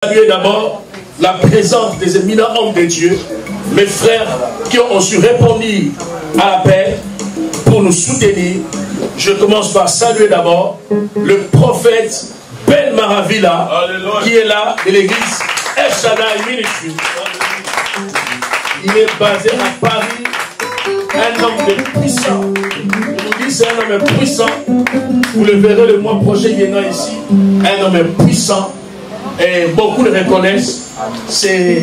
Saluer d'abord la présence des éminents hommes de Dieu, mes frères qui ont su répondre à l'appel pour nous soutenir. Je commence par saluer d'abord le prophète Ben Maravilla qui est là de l'église El Shaddai Ministry. Il est basé à Paris, un homme de puissant. Je vous dis, c'est un homme puissant. Vous le verrez le mois prochain, il est ici. Un homme puissant. Et beaucoup le reconnaissent. C'est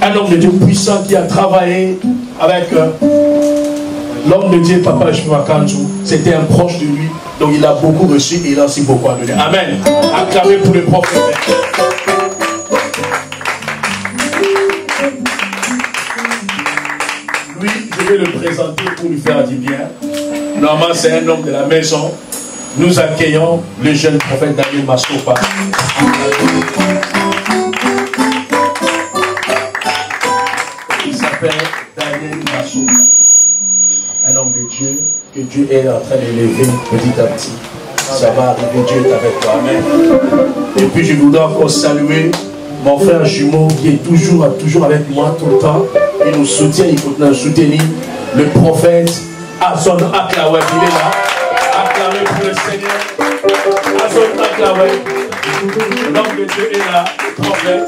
un homme de Dieu puissant qui a travaillé avec l'homme de Dieu, Papa Kanjou. C'était un proche de lui. Donc il a beaucoup reçu et il a aussi beaucoup à donner. Amen. Acclamez pour le prophète. Lui, je vais le présenter pour lui faire du bien. Normalement, c'est un homme de la maison. Nous accueillons le jeune prophète Daniel Massopa. Il s'appelle Daniel Massopa. Un homme de Dieu que Dieu est en train d'élever petit à petit. Ça va arriver, Dieu est avec toi. Amen. Et puis je voudrais encore saluer mon frère jumeau qui est toujours avec moi tout le temps. Il nous soutient, il faut nous soutenir. Le prophète Azon Aklaway, il est là. Acclamez pour le Seigneur. Azon Aklaway. L'homme de Dieu est là, le prophète.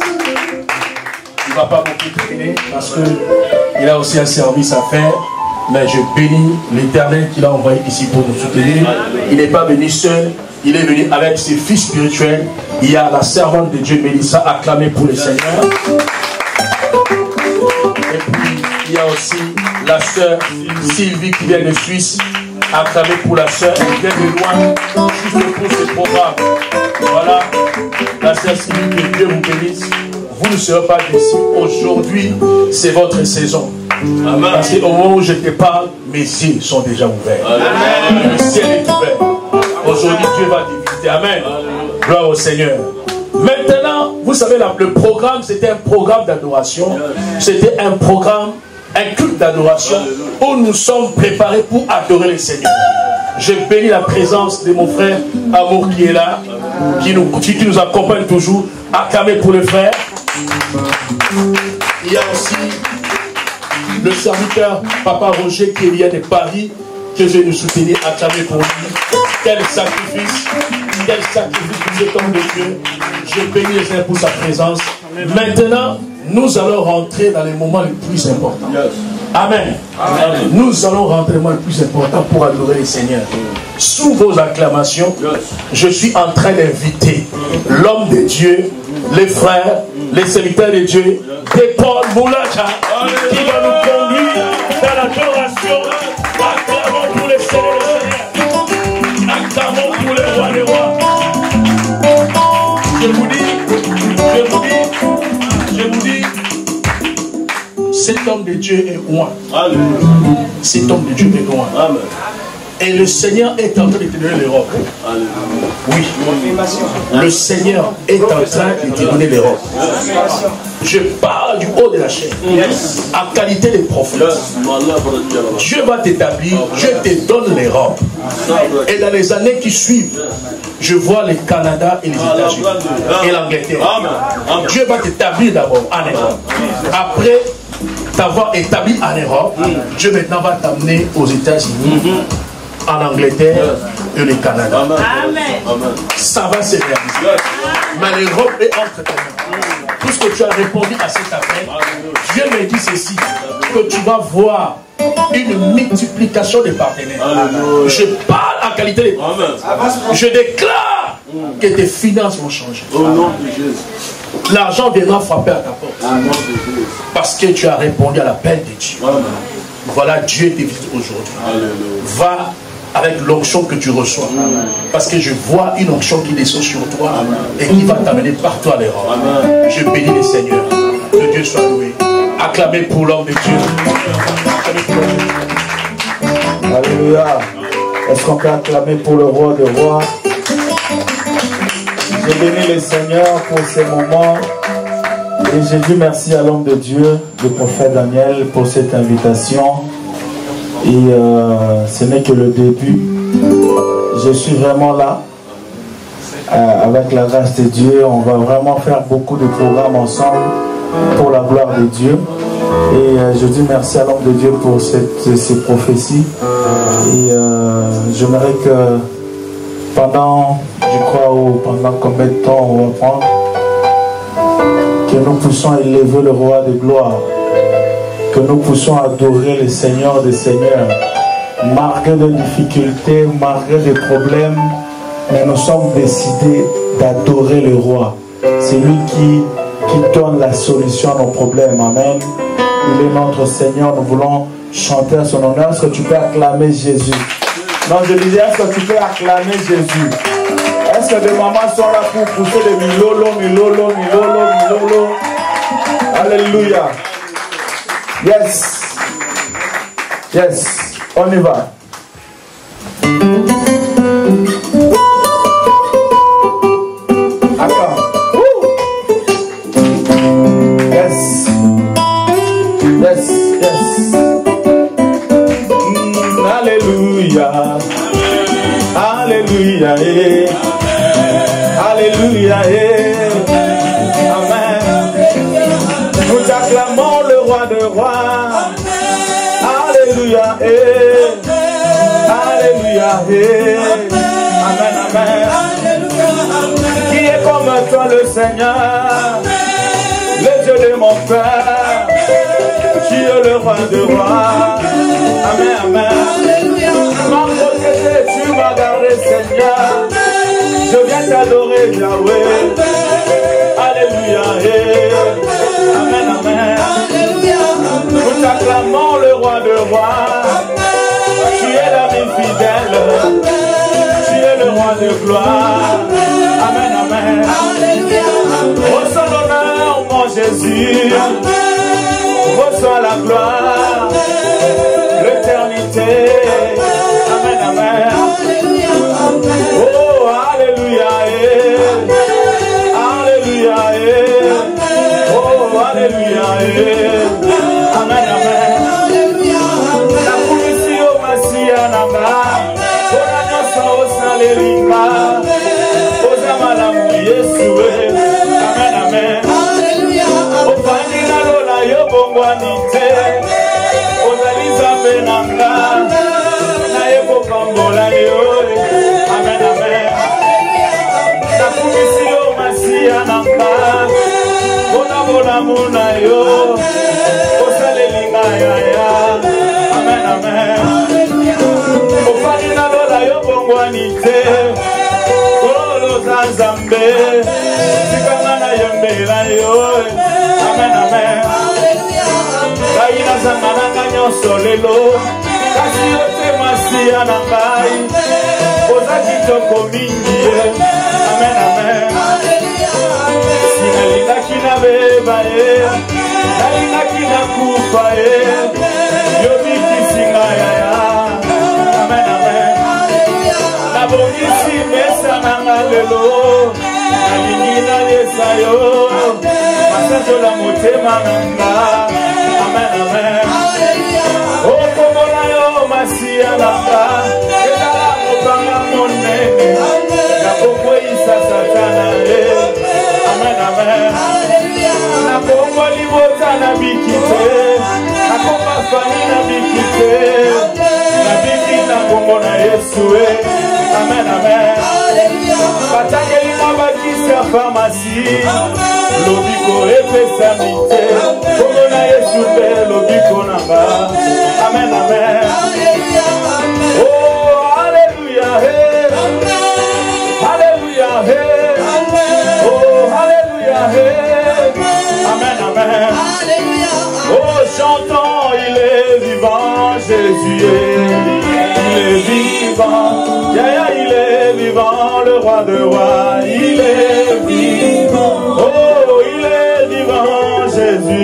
Il ne va pas beaucoup traîner parce qu'il a aussi un service à faire. Mais je bénis l'Éternel qui l'a envoyé ici pour nous soutenir. Il n'est pas venu seul, il est venu avec ses fils spirituels. Il y a la servante de Dieu, Mélissa, acclamée pour le Seigneur. Et puis, il y a aussi la sœur Sylvie qui vient de Suisse. Acclamée pour la sœur, elle vient de loin, juste pour ce programme. Voilà, la sœur Sylvie, que Dieu vous bénisse. Vous ne serez pas déçus. Aujourd'hui, c'est votre saison. Amen. Parce qu'au moment où je te parle, mes yeux sont déjà ouverts. Amen. Le ciel est ouvert. Aujourd'hui, Dieu va te visiter. Amen. Gloire au Seigneur. Maintenant, vous savez, le programme, c'était un programme d'adoration. C'était un programme, un culte d'adoration où nous sommes préparés pour adorer le Seigneur. Je bénis la présence de mon frère Amour qui est là, qui nous accompagne toujours. Acclamez pour le frère. Il y a aussi le serviteur Papa Roger qui vient de Paris, que je vais nous soutenir, acclamer pour lui. Quel sacrifice pour cet homme de Dieu. Je bénis le Seigneur pour sa présence. Maintenant, nous allons rentrer dans les moments les plus importants. Amen. Amen. Nous allons rentrer dans les moments les plus importants pour adorer le Seigneur. Sous vos acclamations, je suis en train d'inviter l'homme de Dieu, les frères, les serviteurs de Dieu, Paul Moulacha, qui va nous conduire dans l'adoration. Acclamons pour le Seigneur. Acclamons pour le roi des rois. Je vous dis, cet homme de Dieu est loin. Cet homme de Dieu est loin. Et le Seigneur est en train de te donner l'Europe. Oui. Le Seigneur est en train de te donner l'Europe. Je parle du haut de la chaîne. En qualité de prophète. Dieu va t'établir. Dieu te donne l'Europe. Et dans les années qui suivent, je vois le Canada et les États-Unis. Et l'Angleterre. Dieu va t'établir d'abord en Europe. Après t'avoir établi en Europe, Dieu maintenant va t'amener aux États-Unis, en Angleterre et le Canada. Amen. Ça va se réaliser. Mais l'Europe est entre tes mains. Puisque tu as répondu à cet appel, Dieu me dit ceci, que tu vas voir une multiplication de partenaires. Je parle en qualité de prophète. Je déclare que tes finances vont changer. Au nom de Jésus. L'argent viendra frapper à ta porte. Parce que tu as répondu à l'appel de Dieu. Voilà, Dieu t'invite aujourd'hui. Va avec l'onction que tu reçois. Parce que je vois une onction qui descend sur toi et qui va t'amener partout à l'Europe. Je bénis le Seigneur. Que Dieu soit loué. Acclamez pour l'homme de Dieu. Alléluia. Est-ce qu'on peut acclamer pour le roi des rois? Je bénis le Seigneur pour ces moments. Et je dis merci à l'homme de Dieu, le prophète Daniel, pour cette invitation. Et ce n'est que le début. Je suis vraiment là avec la grâce de Dieu, on va vraiment faire beaucoup de programmes ensemble pour la gloire de Dieu. Et je dis merci à l'homme de Dieu pour ces prophéties. Et j'aimerais que pendant, je crois, pendant combien de temps on va prendre, que nous puissions élever le roi de gloire, que nous puissions adorer le Seigneur des Seigneurs, malgré des difficultés, malgré des problèmes, mais nous sommes décidés d'adorer le roi. C'est lui qui donne la solution à nos problèmes. Amen. Il est notre Seigneur. Nous voulons chanter à son honneur. Est-ce que tu peux acclamer Jésus? Non, je disais, est-ce que tu peux acclamer Jésus? Est-ce que des mamans sont là pour pousser des milolo, milolo, milolo, milolo? Alléluia. Yes. Yes. On y va. Yes, yes. Alléluia. Alléluia. Alléluia. Amen. Nous acclamons le roi de rois. Alléluia. Alléluia. Amen, amen. Qui est comme toi le Seigneur, le Dieu de mon Père? Tu es le roi de rois. Amen, amen. Ma protégé, tu m'as gardé, Seigneur. Je viens t'adorer, Yahweh. Alléluia. Amen, amen. Nous t'acclamons le roi de rois. Tu es l'ami fidèle. Tu es le roi de gloire. Amen, amen. Reçois l'honneur, mon Jésus. Reçois la gloire, l'éternité. Amen, amen. Oh, alléluia. Alléluia. Oh, alléluia. Amen, amen. La commission Massia Nanga, Oranyo Saosa Lelima, Osama la Mouyesuwe. Amen, amen. Yo bongwanite ozaliza benanga na yeko pambola yo. Amen, amen. Nakumisi yo Masia nanga bona bona muna yo osalelinga ya. Amen, amen. Ofani na lola yo bongwanite oloza nzambe sikanga na yombela yo. Amen, amen. Kaina zangananga nyonso lelo kasi yo te Masia na ngai oza kitoko mingi. Amen, amen. Sinalingaki nabeba ye nalingaki nakufa ye yobikisi ngai yaya. Amen, amen. Nabongisi mesa nanga lelo nalingi nalesa yo masanjola motema nanga. Amen, amen. Oh, komola yo Masia nanga ezala mopanga monene nakokweyisa satana ye. Amen, amen. Nakongwa libota na bikite nakongwa fani na bikite nabiki na kombo na Yesu. Amen, amen. Batangeli na bakisi ya pharmacie lobiko epesa mite kombo na Yesu mpe lobiko nanga. Amen, amen. Oh, alléluia. Alléluia. Oh, alléluia. Amen, amen. Oh, chantons, il est vivant, Jésus il est vivant. Yeah, il est vivant, le roi de rois, il est vivant. Oh, il est vivant, Jésus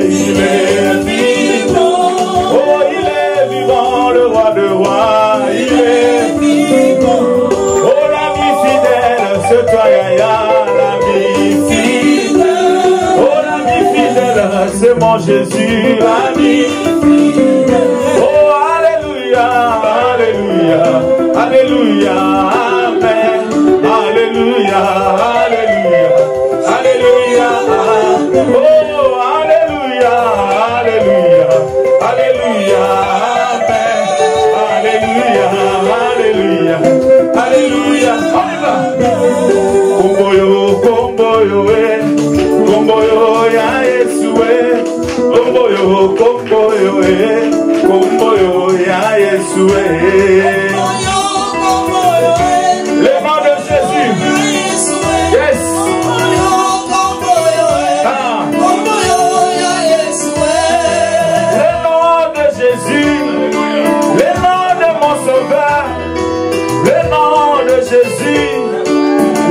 il est vivant. Oh, il est vivant, le roi de rois, il est vivant. Oh, l'ami fidèle, c'est toi, Yaya, l'ami fidèle. Oh, l'ami fidèle, c'est mon Jésus, l'ami fidèle. Oh, alléluia, alléluia, alléluia, amen, alléluia. Alléluia, Amen. Alléluia, Alléluia, Alléluia. On y va. Komboyo, komboyo, komboyo, ya Yesue. Komboyo, komboyo, komboyo, ya Yesue. Les mains de Jésus. Yes.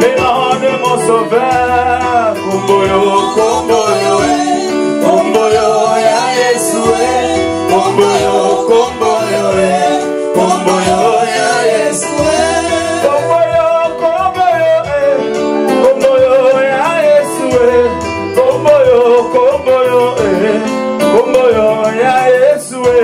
Les noms de mon sauveur, Komboyo, Komboyo, Komboyo, ya Yesue, Komboyo, Komboyo, Komboyo, ya Yesue, Komboyo, Komboyo, Komboyo, ya Yesue, Komboyo, Komboyo, Komboyo, ya Yesue,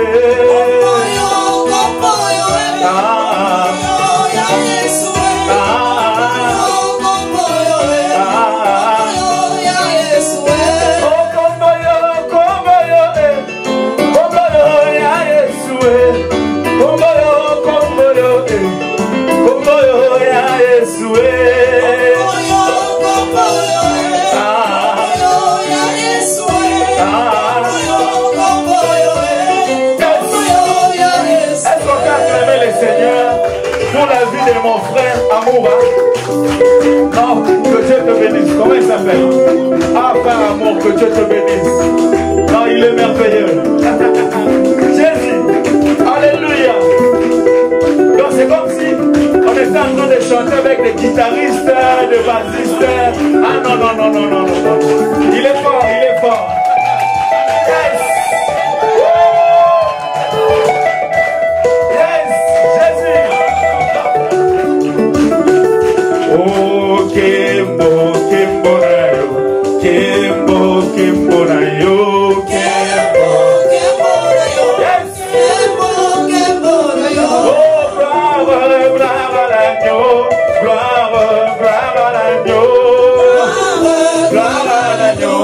de mon frère Amour. Non, que Dieu te bénisse. Comment il s'appelle? Ah, frère Amour, que Dieu te bénisse. Non, il est merveilleux. Jésus. Alléluia. Donc c'est comme si on était en train de chanter avec des guitaristes, des bassistes. Ah non, non, non, non, non, non. Il est fort, il est fort. Yes. Oh, Kembo, Kembo Rayo, Kembo, Kembo Rayo, Kembo, Kembo Rayo, yes, Kembo, Kembo Rayo. Oh, bravo, bravo l'agneau, bravo, bravo l'agneau, bravo l'agneau,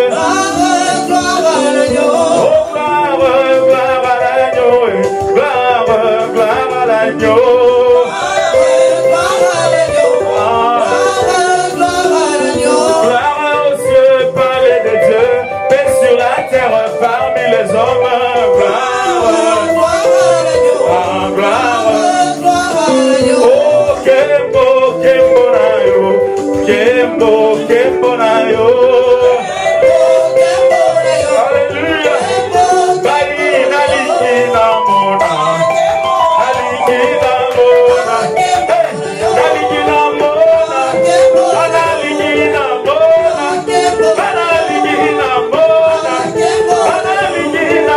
bravo, bravo l'agneau. Oh, bravo, bravo l'agneau, bravo, bravo l'agneau. Parmi les hommes, oh, Kembo, Kembo Rayo, Kembo, Kembo Rayo. Alléluia. Baïna Likina Mona, Alikina Mona, Alikina Mona, Analikina Mona, Analikina Mona.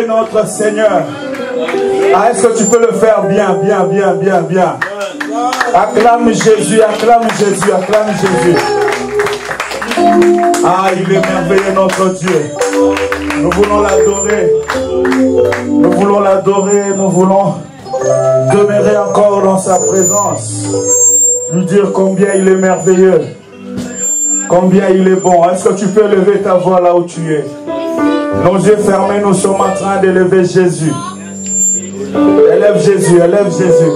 Notre Seigneur. Ah, est-ce que tu peux le faire bien, bien, bien, bien, bien? Acclame Jésus, acclame Jésus, acclame Jésus. Ah, il est merveilleux notre Dieu. Nous voulons l'adorer. Nous voulons l'adorer, nous voulons demeurer encore dans sa présence. Lui dire combien il est merveilleux. Combien il est bon. Est-ce que tu peux lever ta voix là où tu es? Nos yeux fermés, nous sommes en train d'élever Jésus. Élève Jésus, élève Jésus.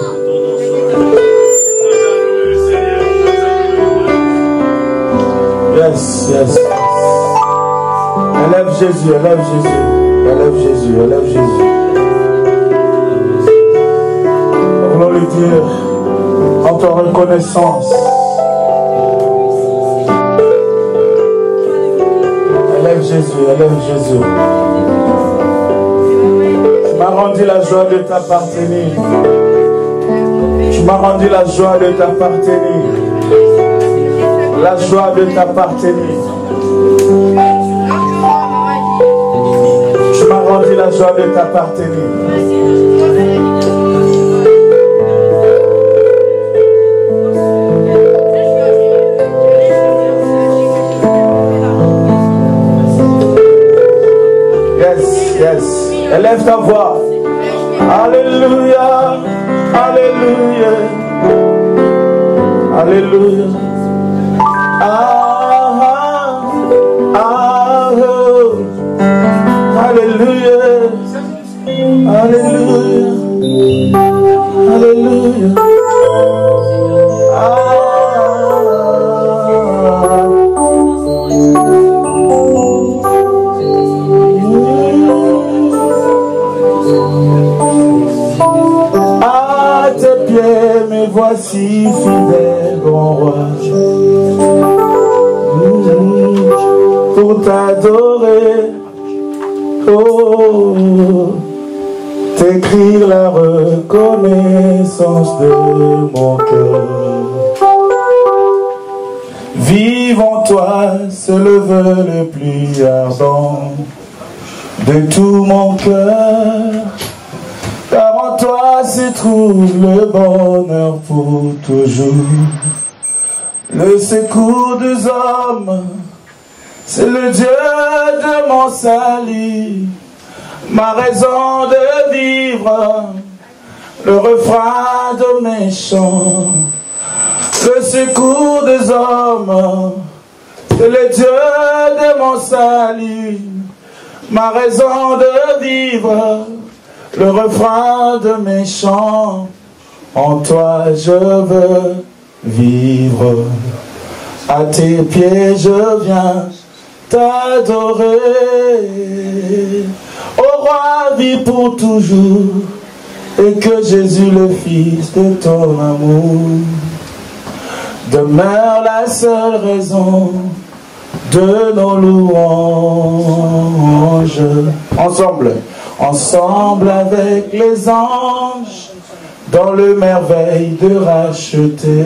Yes, yes. Élève Jésus, élève Jésus. Élève Jésus, élève Jésus. Nous voulons lui dire notre reconnaissance. Élève Jésus, élève Jésus. Tu m'as rendu la joie de t'appartenir. Tu m'as rendu la joie de t'appartenir. La joie de t'appartenir. Tu m'as rendu la joie de t'appartenir. Yes. Élève ta voix. Alléluia. Alléluia. Alléluia. Ah, ah, ah, oh. Alléluia. Alléluia. Alléluia. À tes pieds, me voici fidèle, bon roi, pour t'adorer, oh, t'écrire la reconnaissance de mon cœur. Vive en toi, c'est le vœu le plus ardent de tout mon cœur, car en toi se trouve le bonheur pour toujours. Le secours des hommes, c'est le Dieu de mon salut, ma raison de vivre, le refrain de mes chants. Le secours des hommes, c'est le Dieu de mon salut, ma raison de vivre, le refrain de mes chants. En toi je veux vivre, à tes pieds je viens t'adorer. Ô roi, vis pour toujours, et que Jésus le Fils de ton amour demeure la seule raison de nos louanges. Ensemble avec les anges, dans le merveille de racheter.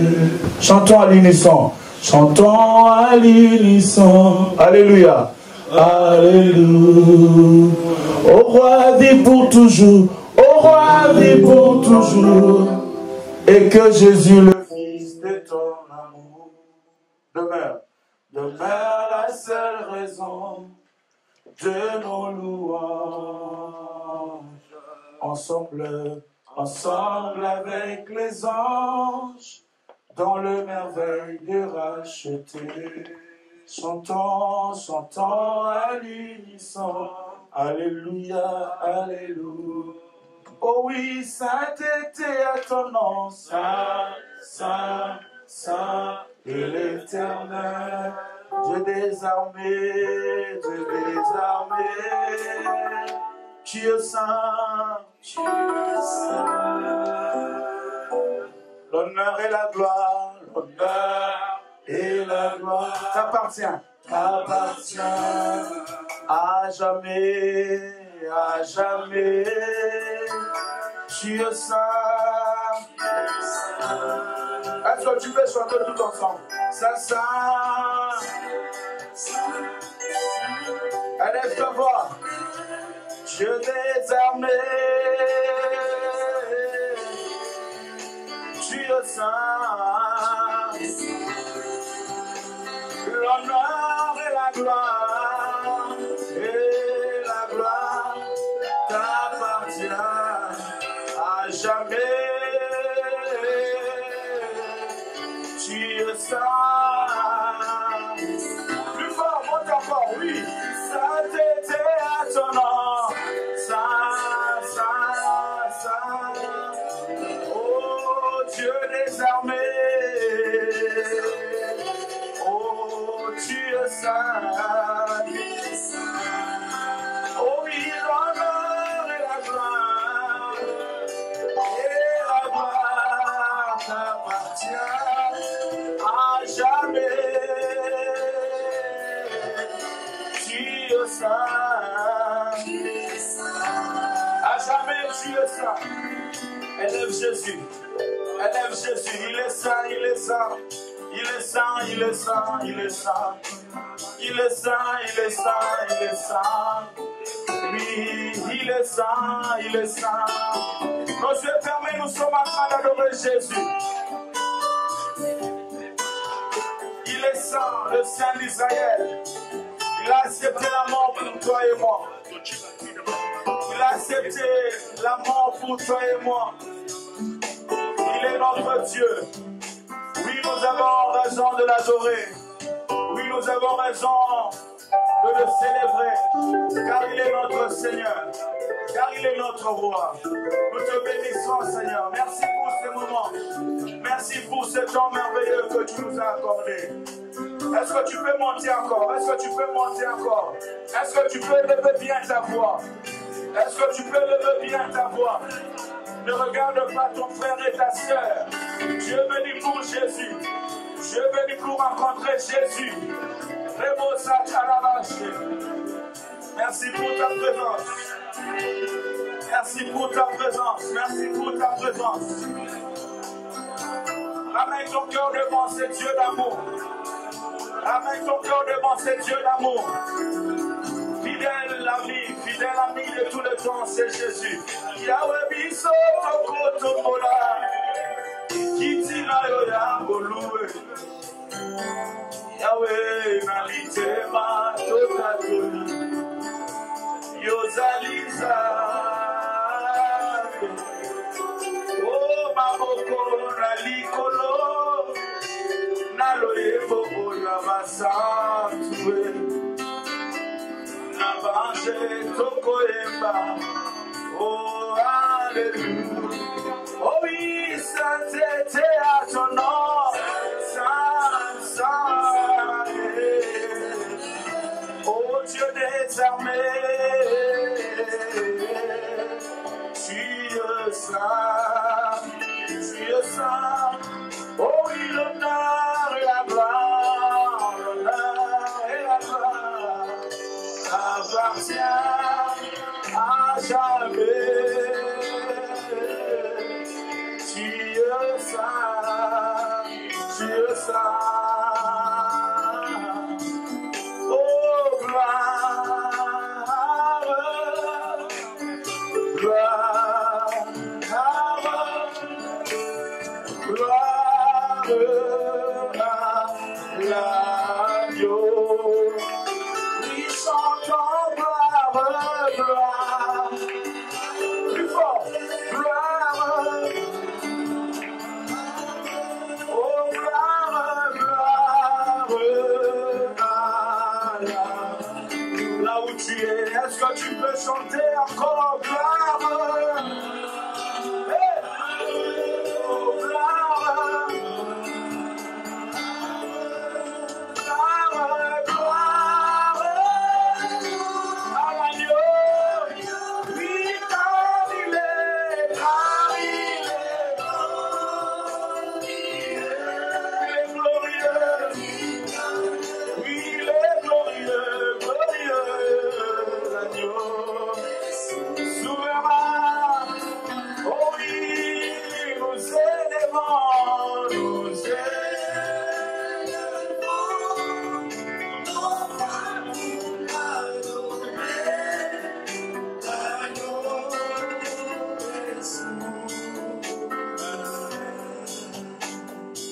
Chantons à l'unisson. Chantons à l'unisson. Alléluia. Alléluia. Au roi vit pour toujours. Au roi vit pour toujours. Et que Jésus le Fils de ton amour demeure la seule raison de nos louanges. Ensemble avec les anges, dans le merveille de racheter. Chantons à l'unisson. Alléluia, alléluia. Oh oui, sainteté à ton nom, saint, saint, saint, et l'éternel, Dieu des armées, tu es saint, l'honneur et la gloire, t'appartient à jamais, tu es saint. Est-ce que tu peux chanter tout ensemble? Saint, élève ta voix. Dieu des armées, tu es saint. L'honneur et la gloire t'appartient à jamais. Tu es saint. Plus fort, monte encore, oui. Sainteté à ton nom. Saint, saint, saint. Oh Dieu des armées. Oh, tu es saint. Oh oui, l'honneur et la gloire t'appartient à jamais. Tu es saint. À jamais tu es saint. Élève Jésus. Élève Jésus. Il est saint, il est saint. Il est saint, il est saint, il est saint. Il est saint, il est saint, il est saint. Oui, il est saint, il est saint. Nos yeux fermés, nous sommes en train d'adorer Jésus. Il est saint, le Saint d'Israël. Il a accepté la mort pour toi et moi. Il a accepté la mort pour toi et moi. Il est notre Dieu. Oui, nous avons raison de l'adorer. Oui, nous avons raison de le célébrer. Car il est notre Seigneur. Car il est notre Roi. Nous te bénissons, Seigneur. Merci pour ces moments. Merci pour ce temps merveilleux que tu nous as accordé. Est-ce que tu peux monter encore? Est-ce que tu peux monter encore? Est-ce que tu peux lever bien ta voix? Est-ce que tu peux lever bien ta voix? Ne regarde pas ton frère et ta soeur. Dieu est venu pour Jésus. Dieu est venu pour rencontrer Jésus. Merci pour ta présence. Merci pour ta présence. Merci pour ta présence. Ramène ton cœur devant ce Dieu d'amour. Ramène ton cœur devant ce Dieu d'amour. Fidèle ami de tout le temps, c'est Jésus. Yahweh biso toko mola, kitina yo ya boluwe. Yahweh nalitema tokatoni, yozaliza. Oh maboko nalikolo, naloyebo oya masatue. Nabanje tokoyemba, oh alléluia. Oh oui, sainteté à ton nom, saint, saint. Oh Dieu des armées, tu es saint, tu es saint. Oh oui, l'honneur et la gloire, appartient à jamais. Tu es saint, tu es saint. Oh gloire, gloire, gloire à l'agneau. Oui, chantons gloire, gloire. Plus fort, gloire. Oh, gloire, gloire à là où tu es. Est-ce que tu peux chanter encore gloire? Hey! Oh, gloire. Gloire, gloire à l'agneau. Oui, car il est glorieux. Oui, il est glorieux, glorieux, l'agneau. Souverain, oh oui, nous élevons, nous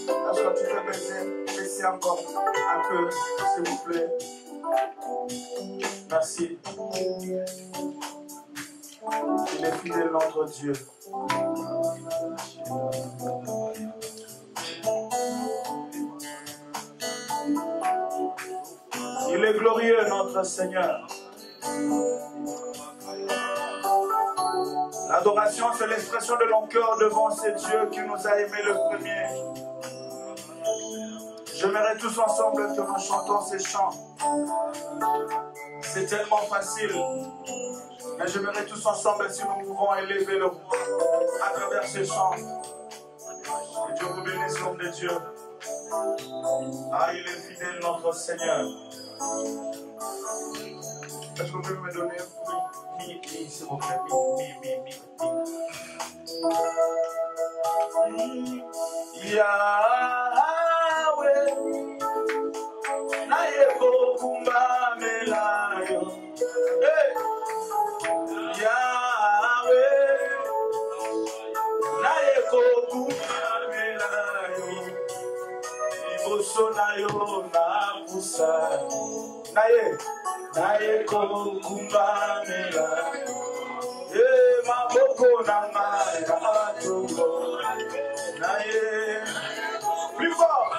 Est-ce que tu peux baisser encore un peu, s'il vous plaît? Merci. Il est fidèle, notre Dieu. Il est glorieux, notre Seigneur. L'adoration, c'est l'expression de mon cœur devant ce Dieu qui nous a aimés le premier. J'aimerais tous ensemble que nous chantons ces chants. C'est tellement facile. Mais j'aimerais tous ensemble si nous pouvons élever le voix à travers ces chants. Que Dieu vous bénisse, l'homme de Dieu. Ah, il est fidèle, notre Seigneur. Est-ce que vous pouvez me donner mi, s'il vous plaît, mi. Yahweh, naeko kumamelayo. Hey, Yahweh, naeko kumamelayo. Iboso nayo na kusani. Naeko kumamelayo. Hey, maboko na makatongo. Plus fort.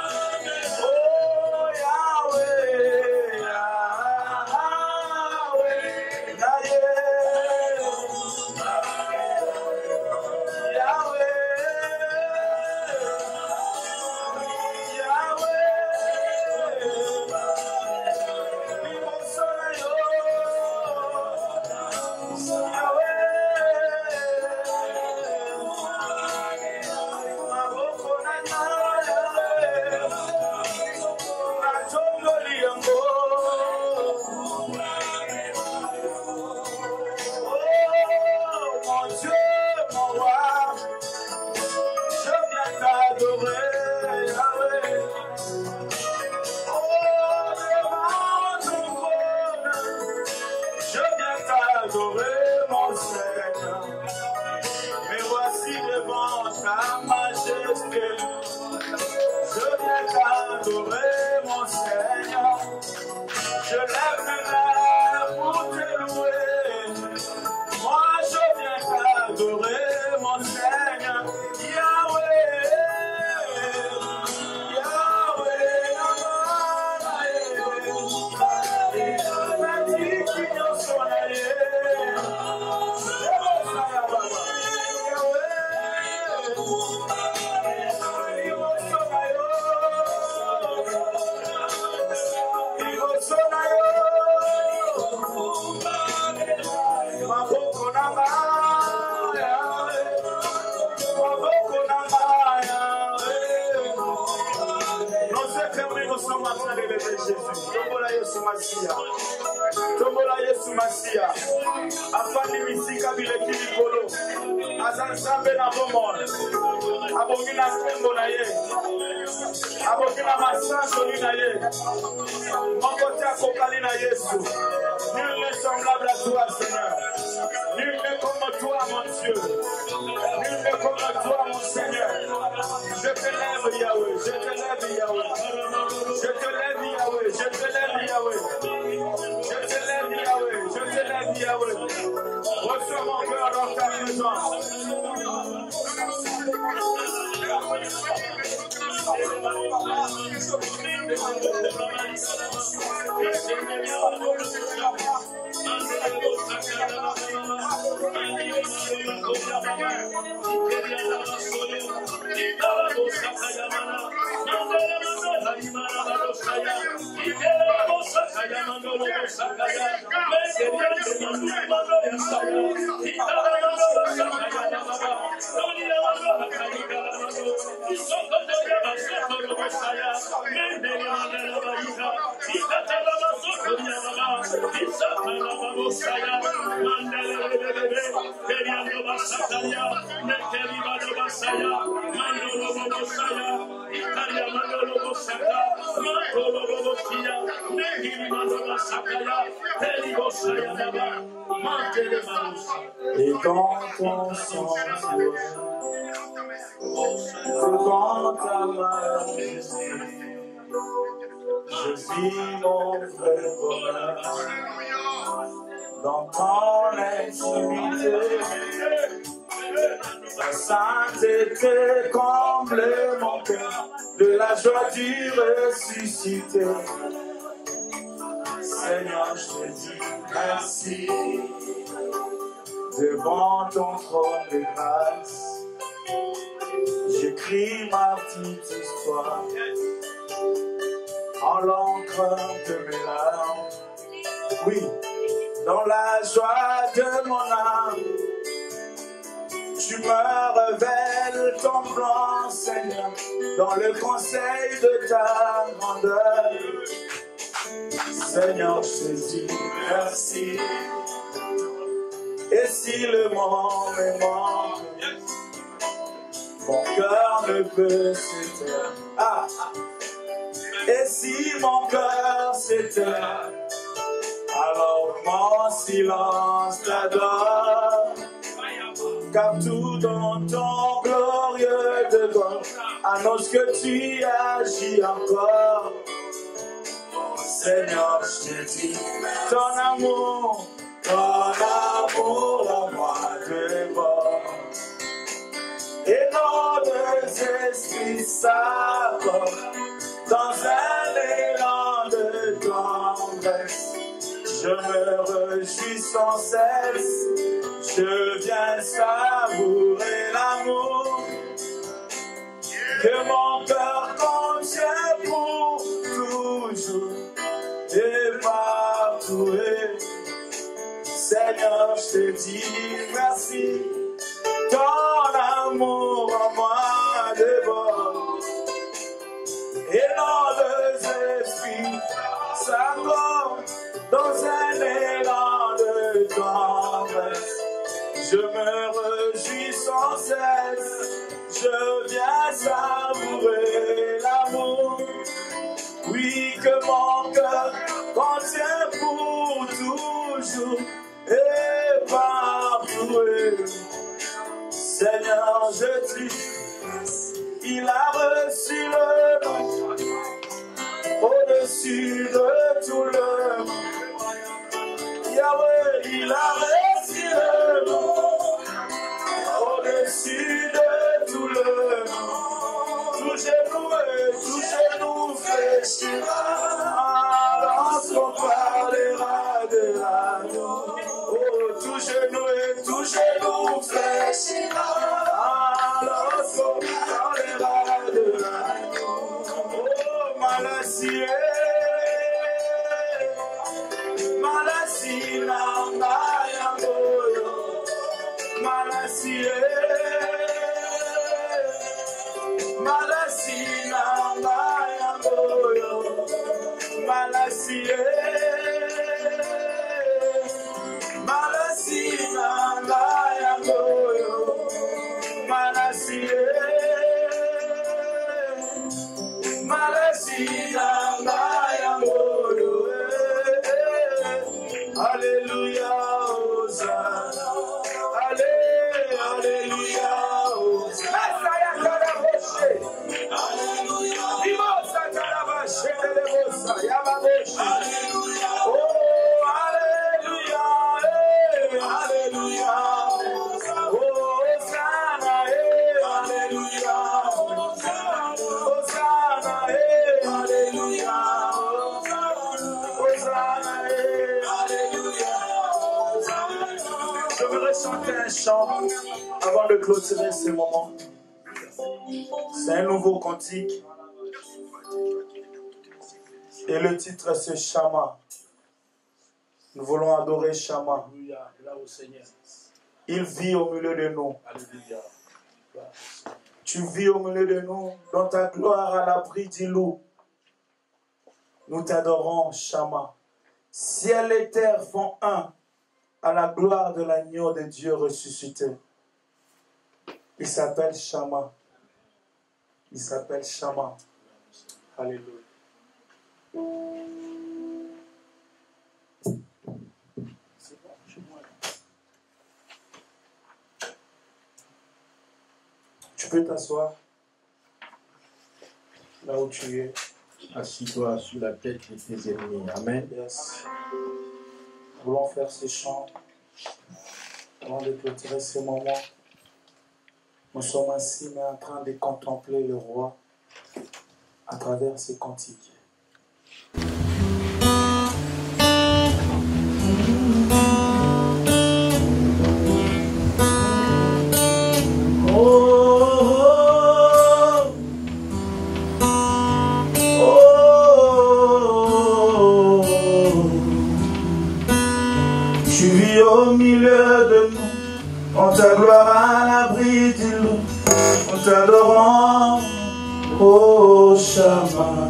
Oh Yahweh, Yahweh, t'adorer, mon Seigneur. Je lève mes mains pour te louer. Moi, je viens t'adorer, mon Seigneur. Yahweh, Yahweh, Jésus. Tombola Yesu Masia. Tombola Yesu Masia. Afani misika bile kilikolo. Azansambe na bomone. Abongina sembo na ye. Abongina masanso ni na ye. Mokote akokali na Yesu. Nul n'est semblable à toi, Seigneur. Nul n'est comme toi, mon Dieu. Nul n'est comme toi, mon Seigneur. Je te lève, Yahweh. Je te lève, Yahweh. Je te lève, Yahweh. Je te lève, Yahweh. Je te lève, Yahweh. Je te lève, Yahweh. Reçois mon cœur dans ta présence. Et quand on s'en devant ta majesté, je vis mon vrai bonheur dans ton intimité. Ta sainteté comble mon cœur de la joie du ressuscité. Seigneur, je te dis merci devant ton trône de grâce. J'écris ma petite histoire en l'encre de mes larmes. Oui, dans la joie de mon âme, tu me révèles ton plan, Seigneur, dans le conseil de ta grandeur. Seigneur, je te dis merci. Et si le monde me manque, mon cœur ne peut s'éteindre. Ah. Et si mon cœur s'éteint, alors mon silence t'adore. Car tout dans ton glorieux dedans annonce que tu agis encore. Seigneur, je te dis, ton amour en moi déborde. Et nos deux esprits s'accordent dans un élan de tendresse. Je me réjouis sans cesse, je viens savourer l'amour que mon cœur contient pour toujours et partout. Seigneur, je te dis merci, ton amour en moi déborde. Et nos deux esprits s'accordent dans un élan de tendresse. Je me réjouis sans cesse, je viens savourer l'amour. Oui, que mon cœur contient pour toujours et partout. Seigneur, je dis, il a reçu le nom au-dessus de tout le monde. Yahweh, il a reçu le nom au-dessus de tout le monde. Tout genou fléchira lorsqu'on parlera de l'agneau. Oh, tout genou fléchira lorsqu'on parlera de l'agneau. Oh, Malasie, Malasie, Nanga, Yangoyo. Alléluia, Hosanna. Alléluia, Hosanna. Je voudrais chanter un chant avant de clôturer ce moment. C'est un nouveau cantique. Et le titre c'est Shama. Nous voulons adorer Shama. Il vit au milieu de nous. Tu vis au milieu de nous, dans ta gloire à l'abri du loup. Nous t'adorons, Shama. Ciel et terre font un à la gloire de l'agneau de Dieu ressuscité. Il s'appelle Shama. Il s'appelle Shama. Alléluia. Tu peux t'asseoir là où tu es. Assis-toi sur la tête de tes ennemis. Amen. Yes. Nous voulons faire ces chants avant de clôturer ce moment. Nous sommes ainsi mais en train de contempler le roi à travers ces cantiques. Au milieu de nous, on ta gloire à l'abri du loup, on t'adorant, ô Shama.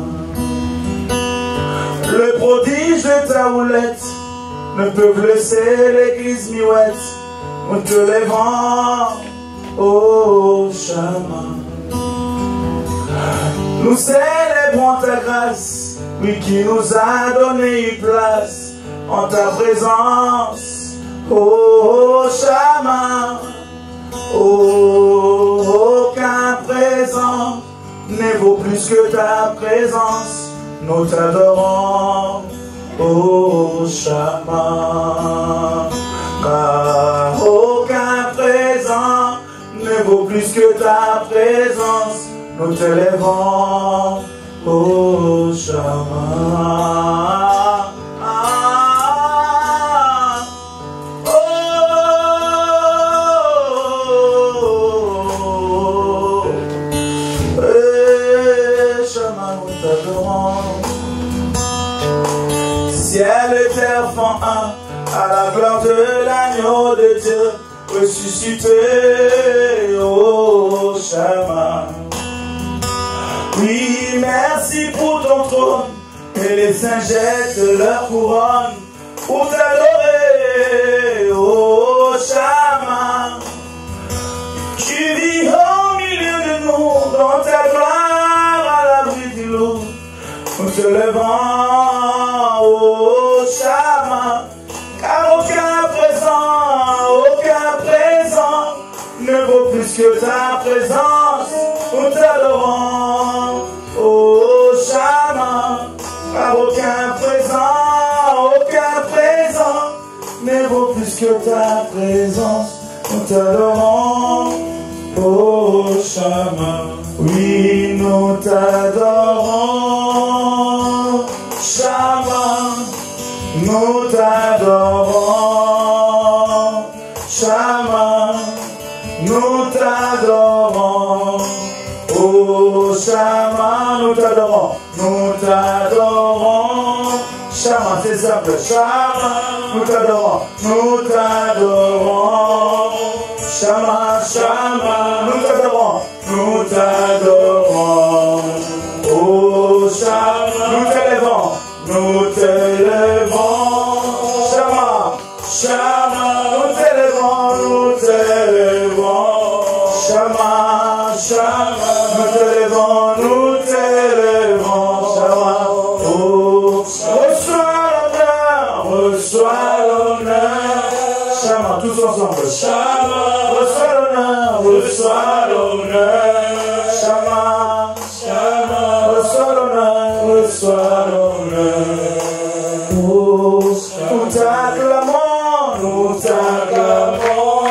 Le prodige de ta houlette ne peut laisser l'église miouette, on te lèvant, ô Shama. Nous célébrons ta grâce, oui qui nous a donné une place en ta présence. Oh Shama, oh, aucun présent ne vaut plus que ta présence. Nous t'adorons, oh Shama, car aucun présent ne vaut plus que ta présence. Nous t'élèvons, oh Shama. Ciel et terre font un à la gloire de l'agneau de Dieu ressuscité, oh Shama. Oui, merci pour ton trône et les saints jettent leur couronne pour t'adorer, oh Shama. Tu vis au milieu de nous dans ta gloire à l'abri du loup. Nous te levons, oh Shama, car aucun présent ne vaut plus que ta présence. Nous t'adorons, oh Shama, car aucun présent ne vaut plus que ta présence. Nous t'adorons, oh Shama, oui nous t'adorons, Shama, nous t'adorons, Shama, nous t'adorons, oh Shama, nous t'adorons, Shama, c'est simple, Shama, nous t'adorons, Shama, Shama, nous t'adorons, oh Shama, nous t'élèvons, Shama, Shama, nous t'élèvons, Shama, Shama, Shama, nous t'élevons, Shama. Oh, reçois l'honneur, Shama, tous ensemble. Shama, reçois l'honneur, Shama, Shama, reçois l'honneur. Nous t'acclamons, Shama, nous t'acclamons.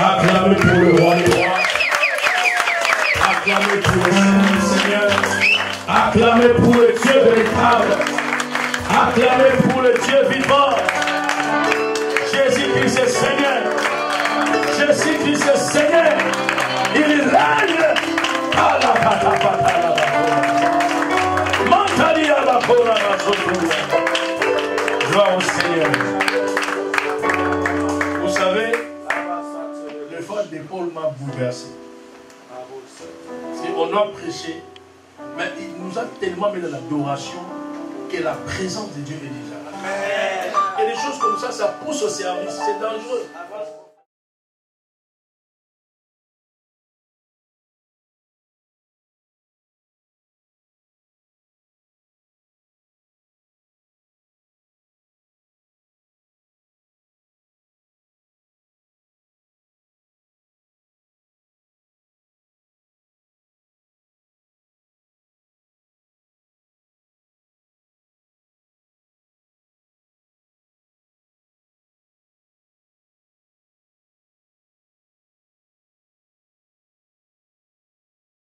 Acclamez pour le roi des rois. Acclamez pour le Seigneur. Acclamez pour le Dieu véritable. Acclamez pour le Dieu vivant. Jésus-Christ est Seigneur. Jésus-Christ est Seigneur. Il règne. Gloire au Seigneur. Vous savez, le phare d'épaule m'a bouleversé. On doit prêcher, mais il nous a tellement mis dans l'adoration que la présence de Dieu est déjà là. Et des choses comme ça pousse au service, c'est dangereux.